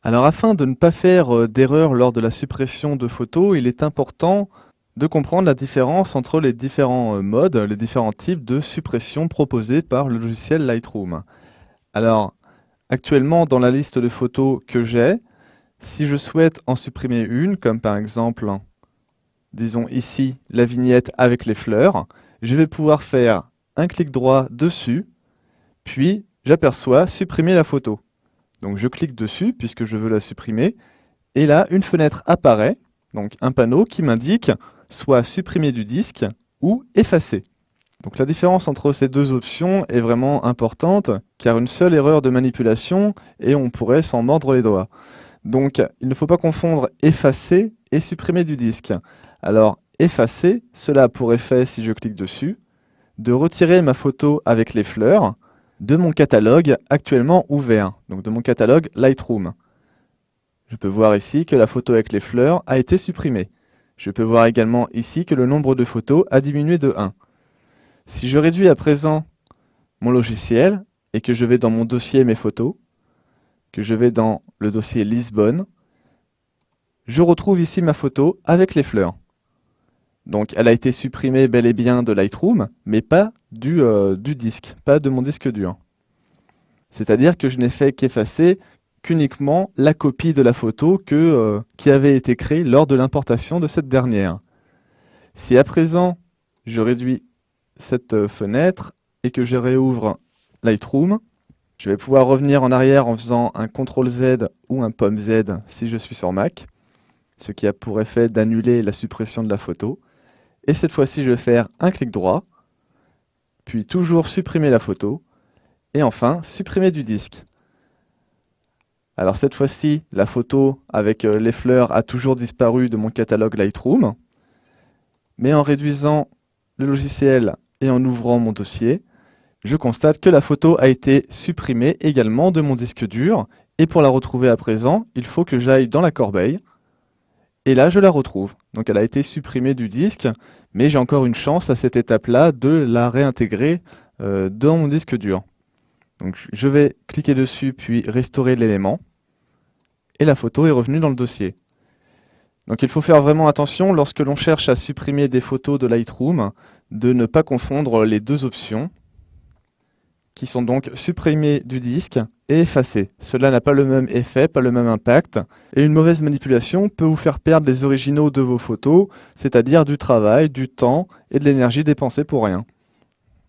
Alors afin de ne pas faire d'erreur lors de la suppression de photos, il est important de comprendre la différence entre les différents modes, les différents types de suppression proposés par le logiciel Lightroom. Alors actuellement dans la liste de photos que j'ai, si je souhaite en supprimer une, comme par exemple, disons ici, la vignette avec les fleurs, je vais pouvoir faire un clic droit dessus, puis j'aperçois supprimer la photo. Donc je clique dessus puisque je veux la supprimer, et là une fenêtre apparaît, donc un panneau qui m'indique soit supprimer du disque ou effacer. Donc la différence entre ces deux options est vraiment importante, car une seule erreur de manipulation et on pourrait s'en mordre les doigts. Donc il ne faut pas confondre effacer et supprimer du disque. Alors effacer, cela a pour effet, si je clique dessus, de retirer ma photo avec les fleurs de mon catalogue actuellement ouvert, donc de mon catalogue Lightroom. Je peux voir ici que la photo avec les fleurs a été supprimée. Je peux voir également ici que le nombre de photos a diminué de 1. Si je réduis à présent mon logiciel et que je vais dans mon dossier mes photos, que je vais dans le dossier Lisbonne, je retrouve ici ma photo avec les fleurs. Donc elle a été supprimée bel et bien de Lightroom, mais pas du disque, pas de mon disque dur. C'est-à-dire que je n'ai fait qu'effacer qu'uniquement la copie de la photo qui avait été créée lors de l'importation de cette dernière. Si à présent je réduis cette fenêtre et que je réouvre Lightroom, je vais pouvoir revenir en arrière en faisant un CTRL Z ou un POM Z si je suis sur Mac, ce qui a pour effet d'annuler la suppression de la photo. Et cette fois-ci, je vais faire un clic droit, puis toujours supprimer la photo, et enfin supprimer du disque. Alors cette fois-ci, la photo avec les fleurs a toujours disparu de mon catalogue Lightroom, mais en réduisant le logiciel et en ouvrant mon dossier, je constate que la photo a été supprimée également de mon disque dur, et pour la retrouver à présent, il faut que j'aille dans la corbeille, et là je la retrouve. Donc elle a été supprimée du disque, mais j'ai encore une chance à cette étape-là de la réintégrer dans mon disque dur. Donc je vais cliquer dessus puis restaurer l'élément, et la photo est revenue dans le dossier. Donc il faut faire vraiment attention lorsque l'on cherche à supprimer des photos de Lightroom, de ne pas confondre les deux options, qui sont donc supprimer du disque et effacer. Cela n'a pas le même effet, pas le même impact, et une mauvaise manipulation peut vous faire perdre les originaux de vos photos, c'est-à-dire du travail, du temps et de l'énergie dépensée pour rien.